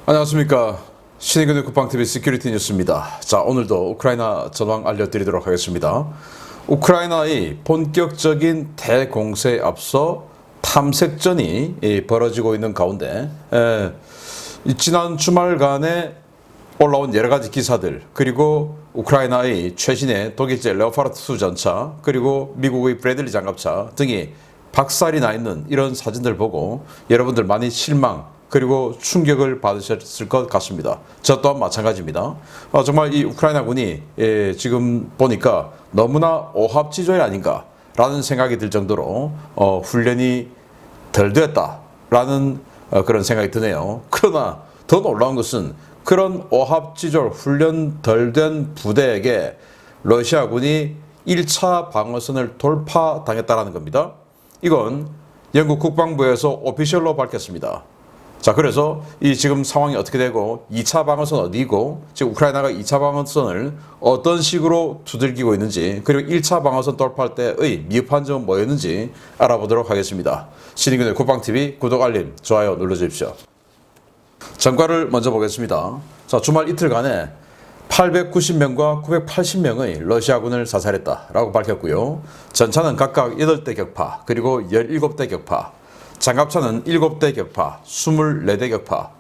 안녕하십니까. 신의균의 국방TV 시큐리티 뉴스입니다. 자, 오늘도 우크라이나 전황 알려드리도록 하겠습니다. 우크라이나의 본격적인 대공세에 앞서 탐색전이 벌어지고 있는 가운데 지난 주말간에 올라온 여러 가지 기사들, 그리고 우크라이나의 최신의 독일제 레오파르트 수전차, 그리고 미국의 브래들리 장갑차 등이 박살이 나 있는 이런 사진들 보고 여러분들 많이 실망 그리고 충격을 받으셨을 것 같습니다. 저 또한 마찬가지입니다. 정말 이 우크라이나군이 지금 보니까 너무나 오합지졸이 아닌가라는 생각이 들 정도로 훈련이 덜 됐다라는 그런 생각이 드네요. 그러나 더 놀라운 것은 그런 오합지졸 훈련 덜 된 부대에게 러시아군이 1차 방어선을 돌파당했다는 겁니다. 이건 영국 국방부에서 오피셜로 밝혔습니다. 자, 그래서 이 지금 상황이 어떻게 되고 2차 방어선 어디고 지금 우크라이나가 2차 방어선을 어떤 식으로 두들기고 있는지, 그리고 1차 방어선 돌파할 때의 미흡한 점은 뭐였는지 알아보도록 하겠습니다. 신의균의 국방TV 구독, 알림, 좋아요 눌러주십시오. 전과를 먼저 보겠습니다. 자, 주말 이틀간에 890명과 980명의 러시아군을 사살했다라고 밝혔고요. 전차는 각각 8대 격파, 그리고 17대 격파, 장갑차는 7대 격파, 24대 격파,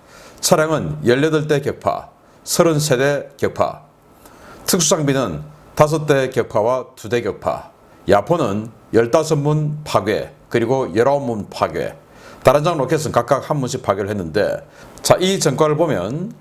차량은 18대 격파, 33대 격파, 특수장비는 5대 격파와 2대 격파, 야포는 15문 파괴, 그리고 19문 파괴, 다른장 로켓은 각각 한 문씩 파괴를 했는데, 자, 이 전과를 보면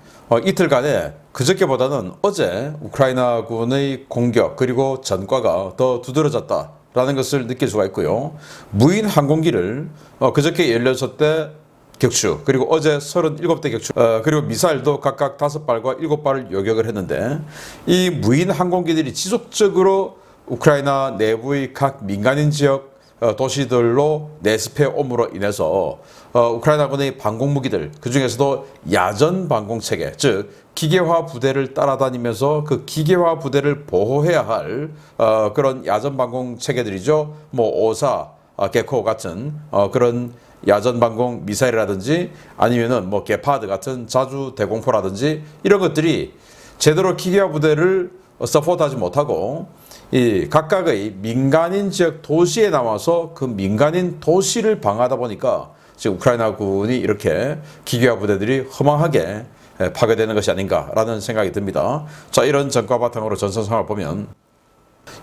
이틀간에 그저께보다는 어제 우크라이나군의 공격 그리고 전과가 더 두드러졌다라는 것을 느낄 수가 있고요. 무인 항공기를 그저께 16대 격추, 그리고 어제 37대 격추, 그리고 미사일도 각각 5발과 7발을 요격을 했는데, 이 무인 항공기들이 지속적으로 우크라이나 내부의 각 민간인 지역 도시들로 내습해 옴으로 인해서 우크라이나군의 방공무기들, 그 중에서도 야전 방공체계, 즉 기계화 부대를 따라다니면서 그 기계화 부대를 보호해야 할 그런 야전 방공체계들이죠. 뭐 오사, 개코 같은 그런 야전 방공 미사일이라든지 아니면은 뭐 게파드 같은 자주 대공포라든지 이런 것들이 제대로 기계화 부대를 서포트하지 못하고 이 각각의 민간인 지역 도시에 나와서 그 민간인 도시를 방어하다 보니까 지금 우크라이나군이 이렇게 기계화 부대들이 허망하게 파괴되는 것이 아닌가라는 생각이 듭니다. 자, 이런 전과 바탕으로 전선 상황을 보면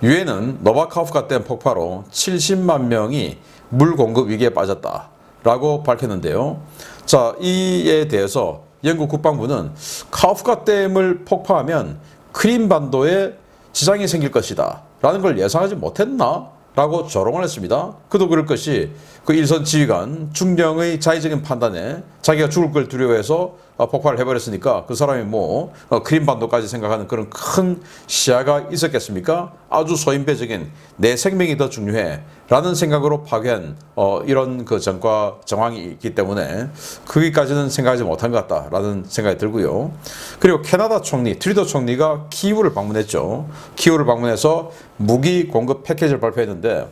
유엔은 노바카호프카 댐 폭파로 70만 명이 물 공급 위기에 빠졌다라고 밝혔는데요. 자, 이에 대해서 영국 국방부는 카호프카 댐을 폭파하면 크림반도에 지장이 생길 것이다 라는 걸 예상하지 못했나? 라고 조롱을 했습니다. 그도 그럴 것이 그 일선 지휘관 중령의 자의적인 판단에 자기가 죽을 걸 두려워해서 폭발을 해버렸으니까 그 사람이 뭐 크림반도까지 생각하는 그런 큰 시야가 있었겠습니까? 아주 소인배적인 내 생명이 더 중요해 라는 생각으로 파괴한 이런 그 전과 정황이 있기 때문에 거기까지는 생각하지 못한 것 같다라는 생각이 들고요. 그리고 캐나다 총리 트리도 총리가 키이우를 방문했죠. 키이우를 방문해서 무기 공급 패키지를 발표했는데,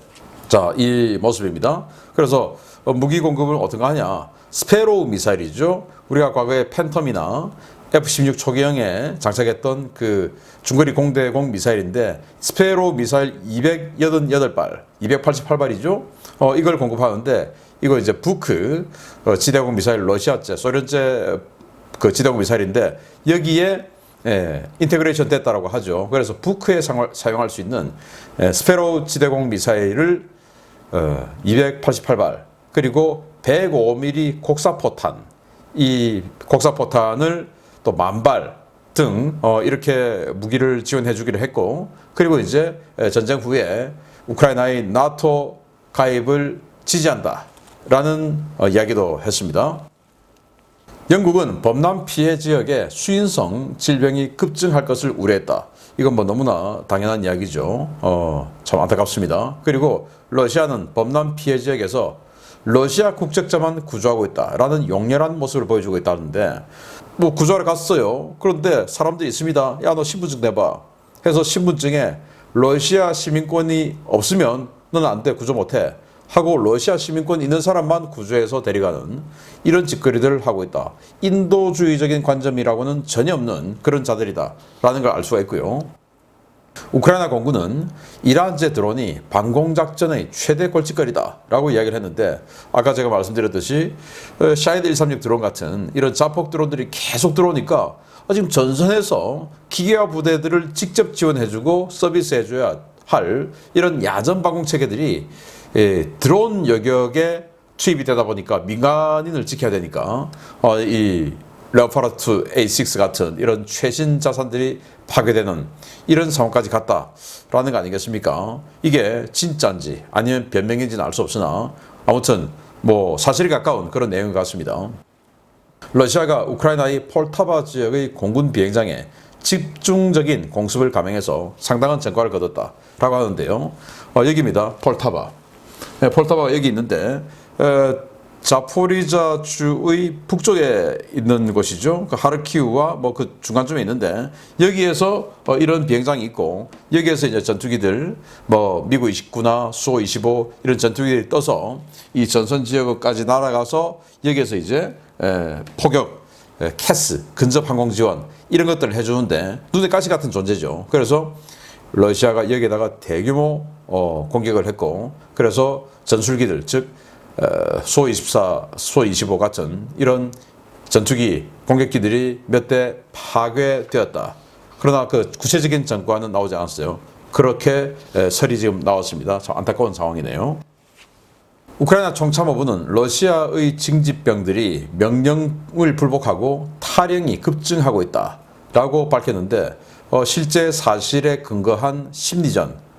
자, 이 모습입니다. 그래서 무기 공급을 어떤가 하냐, 스페로우 미사일이죠. 우리가 과거에 팬텀이나 F-16 초기형에 장착했던 그 중거리 공대공 미사일인데, 스페로우 미사일 288발, 288발이죠. 이걸 공급하는데, 이거 이제 부크 지대공 미사일, 러시아제, 소련제 그 지대공 미사일인데, 여기에 인테그레이션 됐다라고 하죠. 그래서 부크에 사용할 수 있는 스페로우 지대공 미사일을 288발, 그리고 105mm 곡사포탄, 이 곡사포탄을 또 10,000발 등 이렇게 무기를 지원해 주기로 했고, 그리고 이제 전쟁 후에 우크라이나의 나토 가입을 지지한다라는 이야기도 했습니다. 영국은 범람 피해 지역에 수인성 질병이 급증할 것을 우려했다. 이건 뭐 너무나 당연한 이야기죠. 참 안타깝습니다. 그리고 러시아는 범람 피해 지역에서 러시아 국적자만 구조하고 있다라는 용렬한 모습을 보여주고 있다는데, 뭐 구조하러 갔어요. 그런데 사람들이 있습니다. 야, 너 신분증 내봐 해서 신분증에 러시아 시민권이 없으면 너는 안 돼, 구조 못해 하고 러시아 시민권 있는 사람만 구조해서 데려가는 이런 짓거리들을 하고 있다. 인도주의적인 관점이라고는 전혀 없는 그런 자들이다라는 걸 알 수가 있고요. 우크라이나 공군은 이란제 드론이 방공작전의 최대 골칫거리다라고 이야기를 했는데, 아까 제가 말씀드렸듯이 샤헤드 136 드론 같은 이런 자폭 드론들이 계속 들어오니까 지금 전선에서 기계화 부대들을 직접 지원해주고 서비스해줘야 할 이런 야전 방공 체계들이 드론 영역에 투입이 되다 보니까 민간인을 지켜야 되니까 이 레오파르트 A6 같은 이런 최신 자산들이 파괴되는 이런 상황까지 갔다라는 거 아니겠습니까? 이게 진짜인지 아니면 변명인지는 알 수 없으나 아무튼 뭐 사실에 가까운 그런 내용 같습니다. 러시아가 우크라이나의 폴타바 지역의 공군 비행장에 집중적인 공습을 감행해서 상당한 전과를 거뒀다라고 하는데요. 여기입니다. 폴타바. 폴타바가 여기 있는데 자포리자주의 북쪽에 있는 곳이죠. 그 하르키우와 뭐 그 중간쯤에 있는데, 여기에서 이런 비행장이 있고, 여기에서 이제 전투기들 뭐 미구 29나 수호 25 이런 전투기들이 떠서 이 전선 지역까지 날아가서 여기에서 이제 포격, 캐스, 근접 항공 지원 이런 것들을 해주는데 눈에 가시 같은 존재죠. 그래서 러시아가 여기에다가 대규모 공격을 했고, 그래서 전술기들 즉 수호 24, 수호 25 같은 이런 전투기, 공격기들이 몇 대 파괴되었다. 그러나 그 구체적인 전과는 나오지 않았어요. 그렇게 설이 지금 나왔습니다. 참 안타까운 상황이네요. 우크라이나 총참모부는 러시아의 징집병들이 명령을 불복하고 탈영이 급증하고 있다라고 밝혔는데, 실제 사실에 근거한 심리전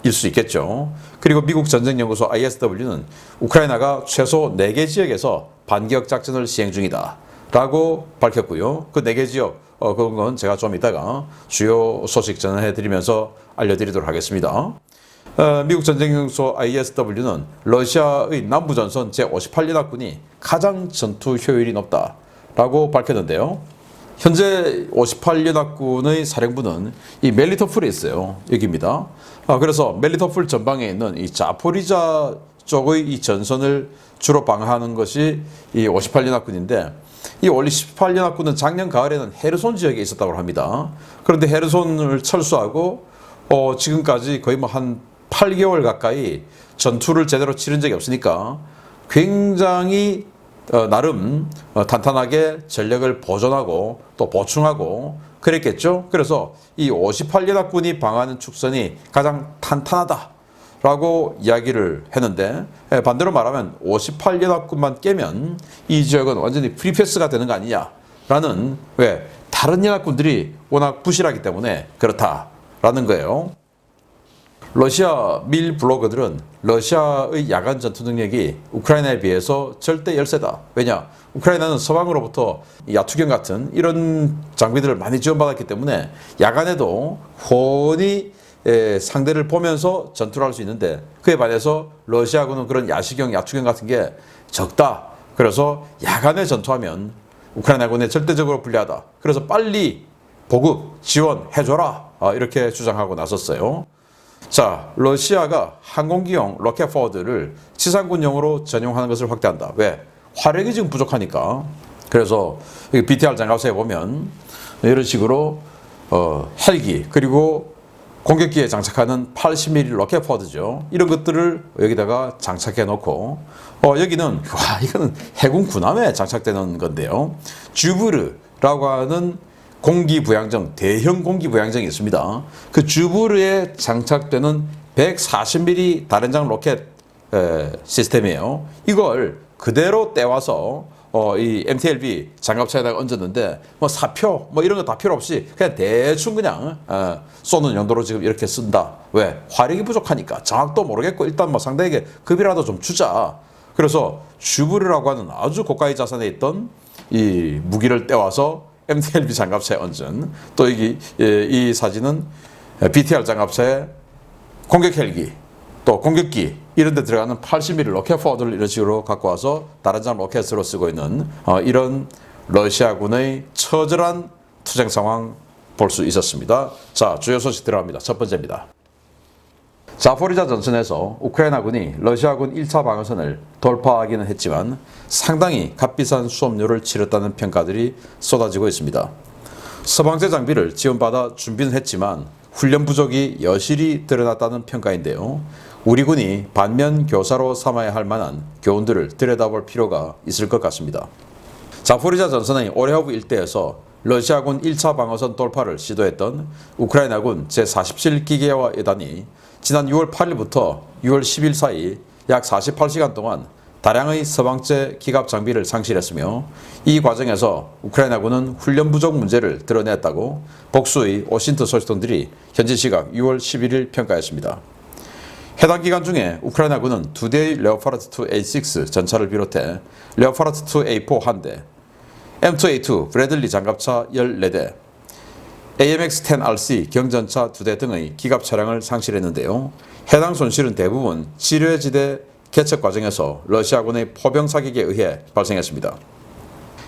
일 수 있겠죠. 그리고 미국 전쟁연구소 ISW는 우크라이나가 최소 4개 지역에서 반격 작전을 시행 중이다 라고 밝혔고요. 그 4개 지역 그런 건 제가 좀 이따가 주요 소식 전해드리면서 알려드리도록 하겠습니다. 미국 전쟁연구소 ISW는 러시아의 남부전선 제58연합군이 가장 전투 효율이 높다라고 밝혔는데요. 현재 58연합군의 사령부는 이 멜리토폴에 있어요. 여기입니다. 그래서 멜리토폴 전방에 있는 이 자포리자 쪽의 이 전선을 주로 방어하는 것이 이 58연합군인데, 이 원래 18연합군은 작년 가을에는 헤르손 지역에 있었다고 합니다. 그런데 헤르손을 철수하고 지금까지 거의 뭐 한 8개월 가까이 전투를 제대로 치른 적이 없으니까 굉장히 나름 탄탄하게 전력을 보존하고 또 보충하고 그랬겠죠. 그래서 이 58연합군이 방어하는 축선이 가장 탄탄하다라고 이야기를 했는데, 반대로 말하면 58연합군만 깨면 이 지역은 완전히 프리패스가 되는 거 아니냐라는, 왜? 다른 연합군들이 워낙 부실하기 때문에 그렇다라는 거예요. 러시아 밀 블로거들은 러시아의 야간 전투 능력이 우크라이나에 비해서 절대 열세다. 왜냐? 우크라이나는 서방으로부터 야투경 같은 이런 장비들을 많이 지원받았기 때문에 야간에도 훤히 상대를 보면서 전투를 할 수 있는데, 그에 반해서 러시아군은 그런 야시경, 야투경 같은 게 적다. 그래서 야간에 전투하면 우크라이나군에 절대적으로 불리하다. 그래서 빨리 보급, 지원해줘라. 이렇게 주장하고 나섰어요. 자, 러시아가 항공기용 로켓 포워드를 지상군용으로 전용하는 것을 확대한다. 왜? 화력이 지금 부족하니까. 그래서 BTR 장갑차에 보면 이런 식으로 헬기 그리고 공격기에 장착하는 80mm 로켓 포워드죠. 이런 것들을 여기다가 장착해 놓고, 여기는 이거는 해군 군함에 장착되는 건데요. 주브르라고 하는 공기부양정, 대형 공기부양정이 있습니다. 그 주브르에 장착되는 140mm 다련장 로켓 시스템이에요. 이걸 그대로 떼와서 이 MTLB 장갑차에다가 얹었는데, 뭐 사표 뭐 이런 거 다 필요 없이 그냥 대충 그냥 쏘는 용도로 지금 이렇게 쓴다. 왜? 화력이 부족하니까. 정확도 모르겠고 일단 뭐 상대에게 급이라도 좀 주자. 그래서 주브르라고 하는 아주 고가의 자산에 있던 이 무기를 떼와서 MTLB 장갑차에 얹은, 또 이 사진은 BTR 장갑차에 공격 헬기, 또 공격기 이런 데 들어가는 80mm 로켓 포워드를 이런 식으로 갖고 와서 다른장 로켓으로 쓰고 있는 이런 러시아군의 처절한 투쟁 상황 볼 수 있었습니다. 자, 주요 소식 들어갑니다. 첫 번째입니다. 자포리자 전선에서 우크라이나군이 러시아군 1차 방어선을 돌파하기는 했지만 상당히 값비싼 수업료를 치렀다는 평가들이 쏟아지고 있습니다. 서방제 장비를 지원받아 준비는 했지만 훈련 부족이 여실히 드러났다는 평가인데요. 우리 군이 반면 교사로 삼아야 할 만한 교훈들을 들여다볼 필요가 있을 것 같습니다. 자포리자 전선의 오레호브 일대에서 러시아군 1차 방어선 돌파를 시도했던 우크라이나군 제47기계화 여단이 지난 6월 8일부터 6월 10일 사이 약 48시간 동안 다량의 서방제 기갑 장비를 상실했으며 이 과정에서 우크라이나군은 훈련 부족 문제를 드러냈다고 복수의 워싱턴 소식통들이 현지 시각 6월 11일 평가했습니다. 해당 기간 중에 우크라이나군은 2대의 레오파르트 2 A6 전차를 비롯해 레오파르트 2 A4 1대, M2A2 브래들리 장갑차 14대, AMX-10RC 경전차 2대 등의 기갑 차량을 상실했는데요. 해당 손실은 대부분 지뢰지대 개척 과정에서 러시아군의 포병 사격에 의해 발생했습니다.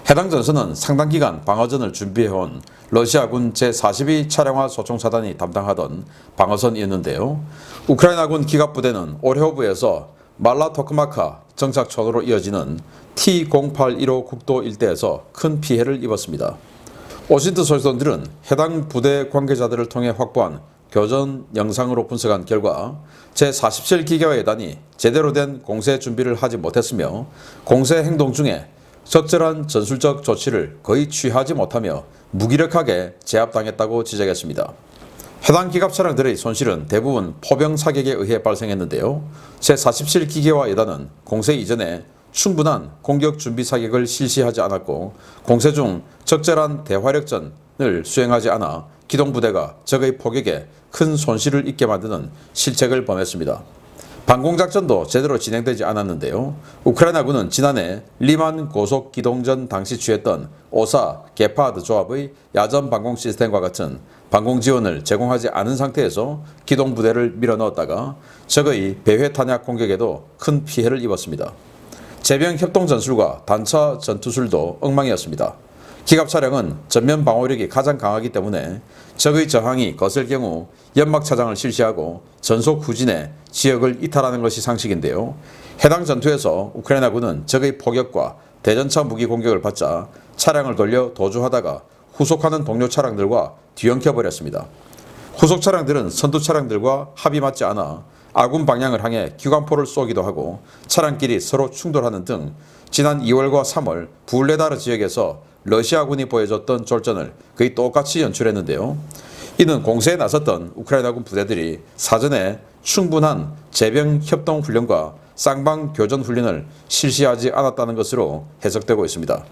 해당 전선은 상당 기간 방어전을 준비해온 러시아군 제42 차량화 소총사단이 담당하던 방어선이었는데요. 우크라이나군 기갑부대는 오레호브에서 말라토크마카 정착촌으로 이어지는 T-0815 국도 일대에서 큰 피해를 입었습니다. 워싱턴 소식통들은 해당 부대 관계자들을 통해 확보한 교전 영상으로 분석한 결과 제47기계화 여단이 제대로 된 공세 준비를 하지 못했으며 공세 행동 중에 적절한 전술적 조치를 거의 취하지 못하며 무기력하게 제압당했다고 지적했습니다. 해당 기갑 차량들의 손실은 대부분 포병 사격에 의해 발생했는데요. 제47기계화 여단은 공세 이전에 충분한 공격 준비 사격을 실시하지 않았고 공세 중 적절한 대화력전을 수행하지 않아 기동부대가 적의 포격에 큰 손실을 입게 만드는 실책을 범했습니다. 방공작전도 제대로 진행되지 않았는데요. 우크라이나군은 지난해 리만 고속기동전 당시 취했던 오사, 게파드 조합의 야전 방공 시스템과 같은 방공 지원을 제공하지 않은 상태에서 기동부대를 밀어넣었다가 적의 배회 탄약 공격에도 큰 피해를 입었습니다. 제병 협동 전술과 단차 전투술도 엉망이었습니다. 기갑 차량은 전면 방어력이 가장 강하기 때문에 적의 저항이 거셀 경우 연막 차장을 실시하고 전속 후진해 지역을 이탈하는 것이 상식인데요. 해당 전투에서 우크라이나군은 적의 포격과 대전차 무기 공격을 받자 차량을 돌려 도주하다가 후속하는 동료 차량들과 뒤엉켜버렸습니다. 후속 차량들은 선두 차량들과 합이 맞지 않아 아군 방향을 향해 기관포를 쏘기도 하고 차량끼리 서로 충돌하는 등 지난 2월과 3월 부울레다르 지역에서 러시아군이 보여줬던 졸전을 거의 똑같이 연출했는데요. 이는 공세에 나섰던 우크라이나군 부대들이 사전에 충분한 제병 협동 훈련과 쌍방 교전 훈련을 실시하지 않았다는 것으로 해석되고 있습니다.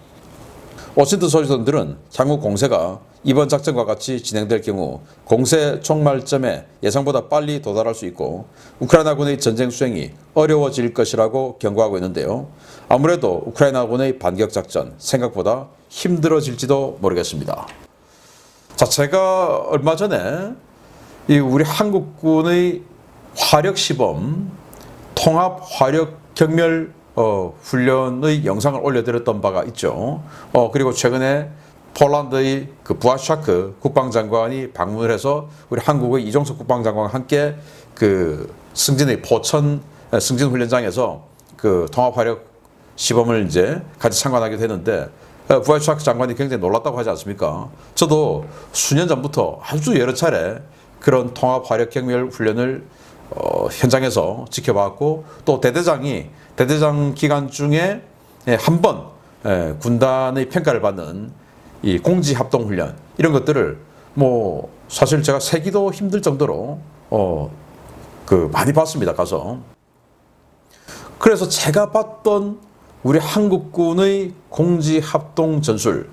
워싱턴 소식통들은 향후 공세가 이번 작전과 같이 진행될 경우 공세 종말점에 예상보다 빨리 도달할 수 있고 우크라이나군의 전쟁 수행이 어려워질 것이라고 경고하고 있는데요. 아무래도 우크라이나군의 반격 작전 생각보다 힘들어질지도 모르겠습니다. 자, 제가 얼마 전에 우리 한국군의 화력 시범 통합 화력 경멸 훈련의 영상을 올려드렸던 바가 있죠. 그리고 최근에 폴란드의 그 부아샤크 국방장관이 방문을 해서 우리 한국의 이종석 국방장관과 함께 그 승진의 포천 승진 훈련장에서 그 통합 화력 시범을 이제 같이 참관하기도 했는데 부아샤크 장관이 굉장히 놀랐다고 하지 않습니까? 저도 수년 전부터 아주 여러 차례 그런 통합 화력 경멸 훈련을 현장에서 지켜봤고 또 대대장 기간 중에 한 번 군단의 평가를 받는 이 공지 합동 훈련 이런 것들을 뭐 사실 제가 세기도 힘들 정도로 그 많이 봤습니다. 가서. 그래서 제가 봤던 우리 한국군의 공지 합동 전술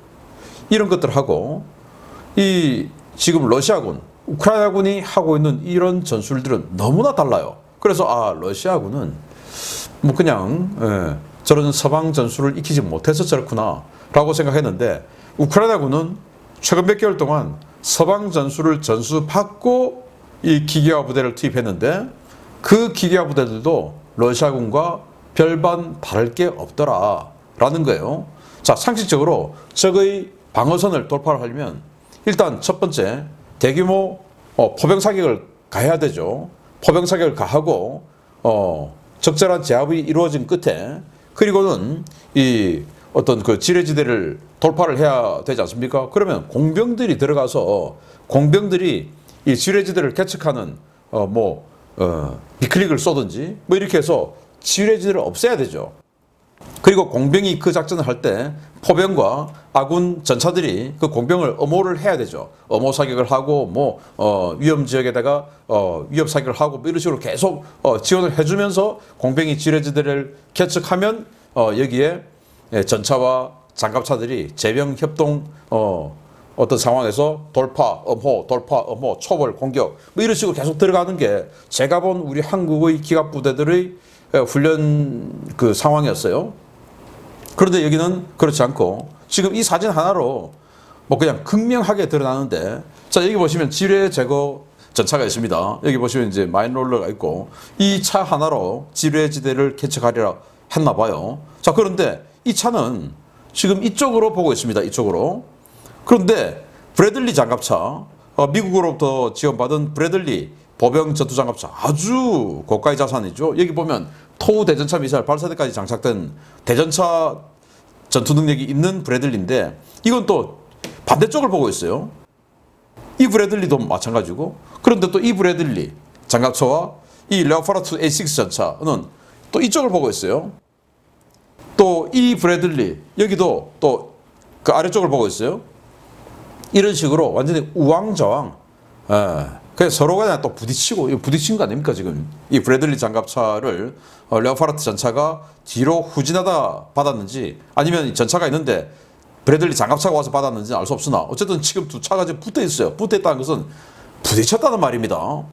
이런 것들하고 이 지금 러시아군, 우크라이나군이 하고 있는 이런 전술들은 너무나 달라요. 그래서 러시아군은 뭐 그냥 저런 서방 전술을 익히지 못해서 저렇구나 라고 생각했는데 우크라이나군은 최근 몇 개월 동안 서방 전술을 전수받고 이 기계화 부대를 투입했는데 그 기계화 부대들도 러시아군과 별반 다를 게 없더라 라는 거예요. 자, 상식적으로 적의 방어선을 돌파를 하려면 일단 첫 번째 대규모 포병 사격을 가해야 되죠. 포병 사격을 가하고 적절한 제압이 이루어진 끝에 그리고는 이 어떤 그 지뢰지대를 돌파를 해야 되지 않습니까? 그러면 공병들이 들어가서 공병들이 이 지뢰지대를 개척하는 비클릭을 쏘든지 뭐 이렇게 해서 지뢰지대를 없애야 되죠. 그리고 공병이 그 작전을 할 때 포병과 아군 전차들이 그 공병을 엄호를 해야 되죠. 엄호 사격을 하고 위험 지역에다가 위협 사격을 하고 뭐 이런 식으로 계속 지원을 해주면서 공병이 지뢰지대를 개척하면 여기에 전차와 장갑차들이 제병 협동 어떤 상황에서 돌파, 엄호, 초벌, 공격 뭐 이런 식으로 계속 들어가는 게 제가 본 우리 한국의 기갑 부대들의 훈련 그 상황이었어요. 그런데 여기는 그렇지 않고 지금 이 사진 하나로 뭐 그냥 극명하게 드러나는데 자 여기 보시면 지뢰 제거 전차가 있습니다. 여기 보시면 이제 마인롤러가 있고 이 차 하나로 지뢰지대를 개척하리라 했나 봐요. 자 그런데 이 차는 지금 이쪽으로 보고 있습니다. 이쪽으로. 그런데 브래들리 장갑차 미국으로부터 지원받은 브래들리 보병 전투장갑차 아주 고가의 자산이죠. 여기 보면 토우 대전차 미사일 발사대까지 장착된 대전차 전투 능력이 있는 브래들리인데 이건 또 반대쪽을 보고 있어요. 이 브래들리도 마찬가지고 그런데 또 이 브래들리 장갑차와 이 레오파르트 A6 전차는 또 이쪽을 보고 있어요. 또 이 브래들리 여기도 또 그 아래쪽을 보고 있어요. 이런 식으로 완전히 우왕좌왕 그냥 서로가 그냥 또 부딪히고 이거 부딪힌 거 아닙니까 지금 이 브래들리 장갑차를 레오파르트 전차가 뒤로 후진하다 받았는지 아니면 전차가 있는데 브래들리 장갑차가 와서 받았는지 알 수 없으나 어쨌든 지금 두 차가 지금 붙어 있어요. 붙어 있다는 것은 부딪혔다는 말입니다.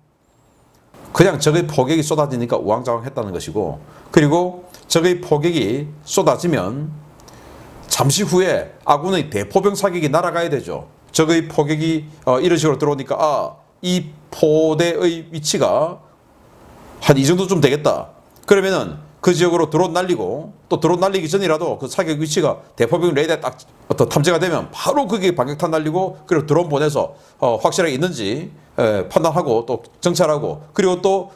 그냥 적의 포격이 쏟아지니까 우왕좌왕 했다는 것이고 그리고 적의 포격이 쏟아지면 잠시 후에 아군의 대포병 사격이 날아가야 되죠. 적의 포격이 이런 식으로 들어오니까 이 포대의 위치가 한 이 정도쯤 되겠다. 그러면은 그 지역으로 드론 날리고 또 드론 날리기 전이라도 그 사격 위치가 대포병 레이더에 딱 어떤 탐지가 되면 바로 그게 방격탄 날리고 그리고 드론 보내서 확실하게 있는지 판단하고 또 정찰하고 그리고 또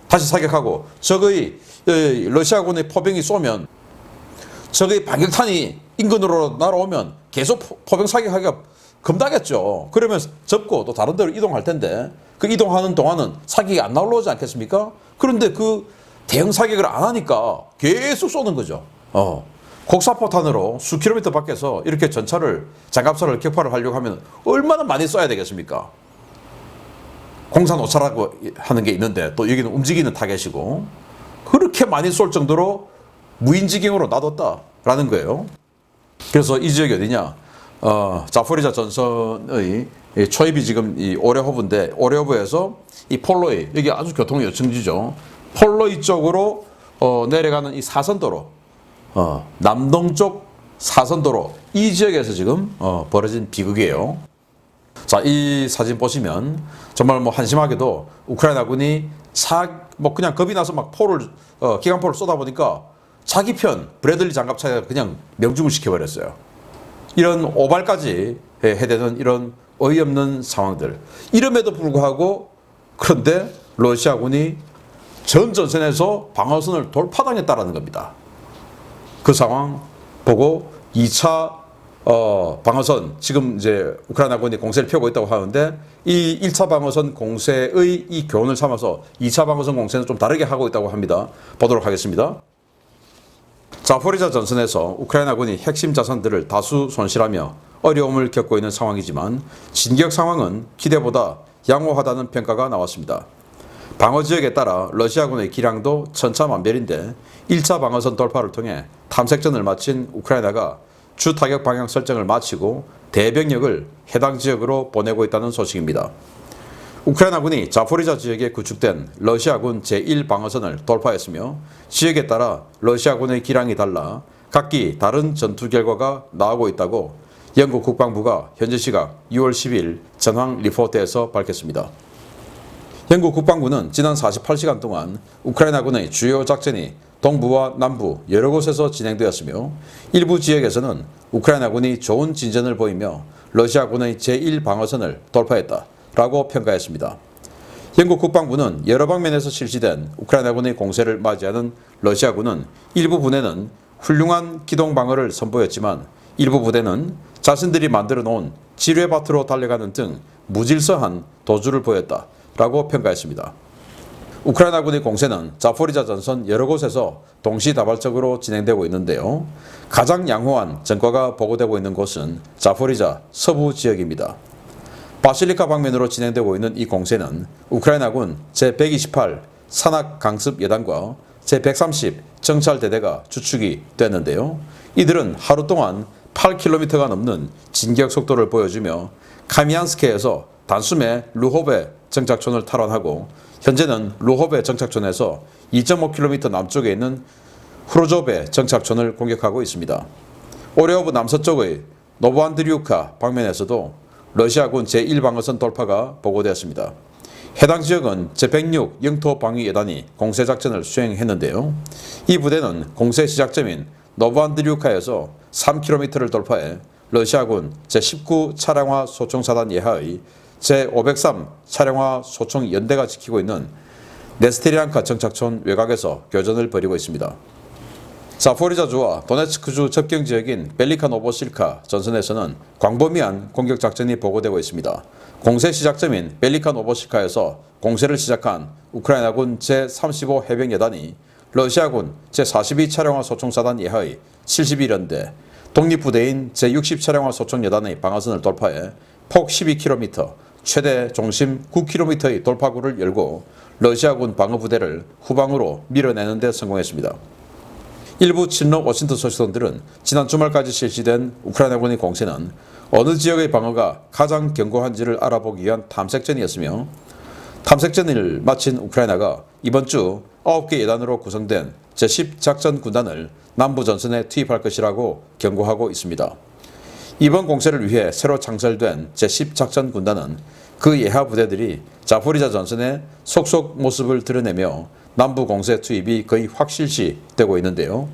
다시 사격하고 적의 러시아군의 포병이 쏘면 적의 방격탄이 인근으로 날아오면 계속 포병 사격하기가 겁나겠죠. 그러면 접고 또 다른 데로 이동할 텐데 그 이동하는 동안은 사격이 안 나올라오지 않겠습니까? 그런데 그 대형 사격을 안 하니까 계속 쏘는 거죠. 곡사포탄으로 수 킬로미터 밖에서 이렇게 전차를 장갑차를 격파를 하려고 하면 얼마나 많이 쏴야 되겠습니까? 공사노차라고 하는 게 있는데 또 여기는 움직이는 타겟이고 그렇게 많이 쏠 정도로 무인지경으로 놔뒀다라는 거예요. 그래서 이 지역이 어디냐? 자포리자 전선의 초입이 지금 이 오레호브인데 오레호브에서 이 폴로이 여기 아주 교통 요청지죠. 폴로이 쪽으로 내려가는 이 사선도로 남동쪽 사선도로 이 지역에서 지금 벌어진 비극이에요. 자, 이 사진 보시면 정말 뭐 한심하게도 우크라이나군이 그냥 겁이 나서 막 기관포를 쏟아보니까 자기 편 브래들리 장갑차에 그냥 명중을 시켜버렸어요. 이런 오발까지 해대는 이런 어이없는 상황들. 이름에도 불구하고 그런데 러시아군이 전 전선에서 방어선을 돌파당했다라는 겁니다. 그 상황 보고 2차 방어선 지금 이제 우크라이나군이 공세를 펴고 있다고 하는데 이 1차 방어선 공세의 이 교훈을 삼아서 2차 방어선 공세는 좀 다르게 하고 있다고 합니다. 보도록 하겠습니다. 자포리자 전선에서 우크라이나군이 핵심 자산들을 다수 손실하며 어려움을 겪고 있는 상황이지만 진격 상황은 기대보다 양호하다는 평가가 나왔습니다. 방어 지역에 따라 러시아군의 기량도 천차만별인데 1차 방어선 돌파를 통해 탐색전을 마친 우크라이나가 주 타격 방향 설정을 마치고 대병력을 해당 지역으로 보내고 있다는 소식입니다. 우크라이나군이 자포리자 지역에 구축된 러시아군 제1방어선을 돌파했으며 지역에 따라 러시아군의 기량이 달라 각기 다른 전투 결과가 나오고 있다고 영국 국방부가 현지 시각 6월 10일 전황 리포트에서 밝혔습니다. 영국 국방부는 지난 48시간 동안 우크라이나군의 주요 작전이 동부와 남부 여러 곳에서 진행되었으며 일부 지역에서는 우크라이나군이 좋은 진전을 보이며 러시아군의 제1방어선을 돌파했다라고 평가했습니다. 영국 국방부는 여러 방면에서 실시된 우크라이나군의 공세를 맞이하는 러시아군은 일부 부대는 훌륭한 기동 방어를 선보였지만 일부 부대는 자신들이 만들어 놓은 지뢰밭으로 달려가는 등 무질서한 도주를 보였다라고 평가했습니다. 우크라이나군의 공세는 자포리자 전선 여러 곳에서 동시다발적으로 진행되고 있는데요. 가장 양호한 전과가 보고되고 있는 곳은 자포리자 서부 지역입니다. 바실리카 방면으로 진행되고 있는 이 공세는 우크라이나군 제128 산악강습여단과 제130 정찰대대가 주축이 됐는데요. 이들은 하루 동안 8km가 넘는 진격 속도를 보여주며 카미안스케에서 단숨에 루호베 정착촌을 탈환하고 현재는 루호베 정착촌에서 2.5km 남쪽에 있는 후르조베 정착촌을 공격하고 있습니다. 오레오브 남서쪽의 노보안드리우카 방면에서도 러시아군 제1방어선 돌파가 보고되었습니다. 해당 지역은 제106 영토방위여단이 공세작전을 수행했는데요. 이 부대는 공세 시작점인 노보안드리우카에서 3km를 돌파해 러시아군 제19 차량화 소총사단 예하의 제503 차량화 소총 연대가 지키고 있는 네스테리안카 정착촌 외곽에서 교전을 벌이고 있습니다. 자포리자주와 도네츠크주 접경지역인 벨리카 노보실카 전선에서는 광범위한 공격작전이 보고되고 있습니다. 공세 시작점인 벨리카 노보실카에서 공세를 시작한 우크라이나군 제35 해병여단이 러시아군 제42 차량화 소총사단 예하의 71연대, 독립부대인 제60 차량화 소총여단의 방어선을 돌파해 폭 12km, 최대 종심 9km의 돌파구를 열고 러시아군 방어부대를 후방으로 밀어내는 데 성공했습니다. 일부 친러 워싱턴 소식통들은 지난 주말까지 실시된 우크라이나군의 공세는 어느 지역의 방어가 가장 견고한지를 알아보기 위한 탐색전이었으며 탐색전을 마친 우크라이나가 이번 주 9개 예단으로 구성된 제10 작전군단을 남부전선에 투입할 것이라고 경고하고 있습니다. 이번 공세를 위해 새로 창설된 제10 작전군단은 그 예하 부대들이 자포리자 전선의 속속 모습을 드러내며 남부 공세 투입이 거의 확실시되고 있는데요.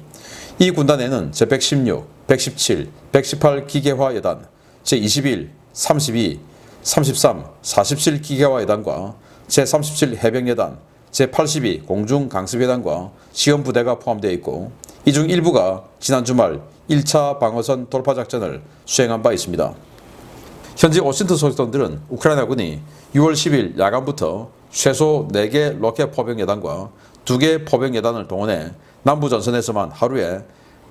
이 군단에는 제116, 117, 118 기계화 여단, 제21, 32, 33, 47 기계화 여단과 제37 해병여단, 제82 공중 강습여단과 지원부대가 포함되어 있고 이 중 일부가 지난 주말 1차 방어선 돌파 작전을 수행한 바 있습니다. 현지 워싱턴 소식통들은 우크라이나군이 6월 10일 야간부터 최소 4개 로켓 포병여단과 2개 포병여단을 동원해 남부전선에서만 하루에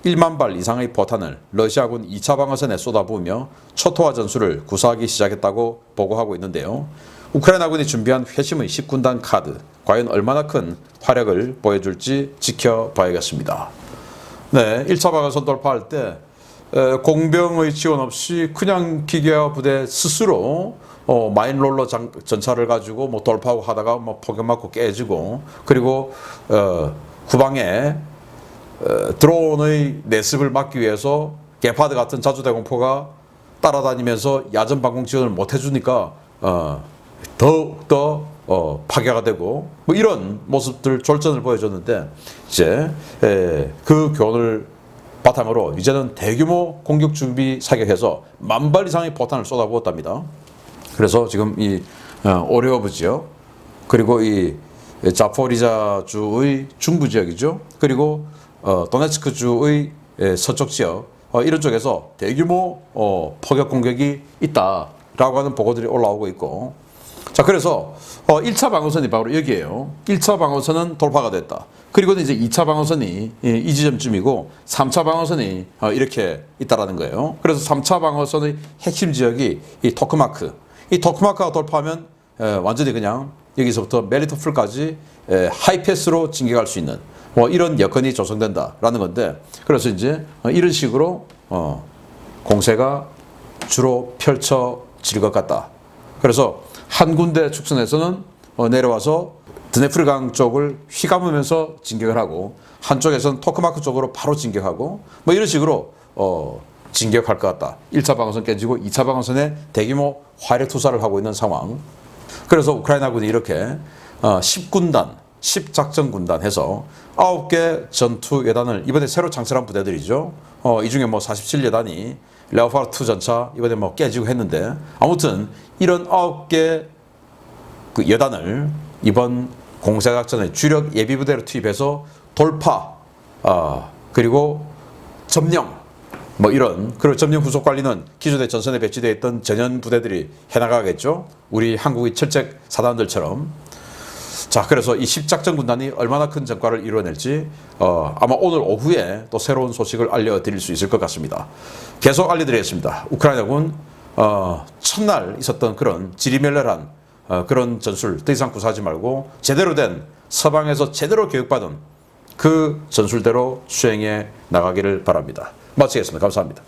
1만 발 이상의 포탄을 러시아군 2차 방어선에 쏟아부으며 초토화 전술을 구사하기 시작했다고 보고하고 있는데요. 우크라이나군이 준비한 회심의 10군단 카드, 과연 얼마나 큰 화력을 보여줄지 지켜봐야겠습니다. 네, 1차 방어선 돌파할 때 공병의 지원 없이 그냥 기계화 부대 스스로 마인롤러 전차를 가지고 뭐 돌파하고 하다가 뭐 폭격 맞고 깨지고 그리고 후방에 드론의 내습을 막기 위해서 게파드 같은 자주대공포가 따라다니면서 야전 방공 지원을 못 해주니까 더욱더 파괴가 되고 뭐 이런 모습들 졸전을 보여줬는데 이제 그 교훈을 바탕으로 이제는 대규모 공격 준비 사격해서 10,000발 이상의 포탄을 쏟아부었답니다. 그래서 지금 이 오레오브 지역 그리고 이 자포리자주의 중부 지역이죠. 그리고 도네츠크주의 서쪽 지역 이런 쪽에서 대규모 포격 공격이 있다라고 하는 보고들이 올라오고 있고 자 그래서 1차 방어선이 바로 여기에요. 1차 방어선은 돌파가 됐다. 그리고 이제 2차 방어선이 이 지점쯤이고 3차 방어선이 이렇게 있다라는 거예요. 그래서 3차 방어선의 핵심 지역이 이 토크마크. 이 토크마크가 돌파하면 완전히 그냥 여기서부터 멜리토폴까지 하이패스로 진격할 수 있는 뭐 이런 여건이 조성된다라는 건데 그래서 이제 이런 식으로 공세가 주로 펼쳐질 것 같다. 그래서 한 군데 축선에서는 내려와서 드네프르강 쪽을 휘감으면서 진격을 하고 한쪽에서는 토크마크 쪽으로 바로 진격하고 뭐 이런 식으로 진격할 것 같다. 1차 방어선 깨지고 2차 방어선에 대규모 화력 투사를 하고 있는 상황. 그래서 우크라이나군이 이렇게 10군단, 10작전군단 해서 9개 전투 여단을 이번에 새로 창설한 부대들이죠. 이 중에 뭐 47여단이 레오파르트 2 전차 이번에 뭐 깨지고 했는데 아무튼 이런 9개 그 여단을 이번 공세작전의 주력 예비부대로 투입해서 돌파, 그리고 점령, 뭐 이런, 그리고 점령 후속 관리는 기존의 전선에 배치되어 있던 전현 부대들이 해나가겠죠. 우리 한국의 철책 사단들처럼. 자, 그래서 이 10작전 군단이 얼마나 큰 전과를 이루어낼지 아마 오늘 오후에 또 새로운 소식을 알려드릴 수 있을 것 같습니다. 계속 알려드리겠습니다. 우크라이나군 첫날 있었던 그런 지리멸렬한 그런 전술 더 이상 구사하지 말고 제대로 된 서방에서 제대로 교육받은 그 전술대로 수행해 나가기를 바랍니다. 마치겠습니다. 감사합니다.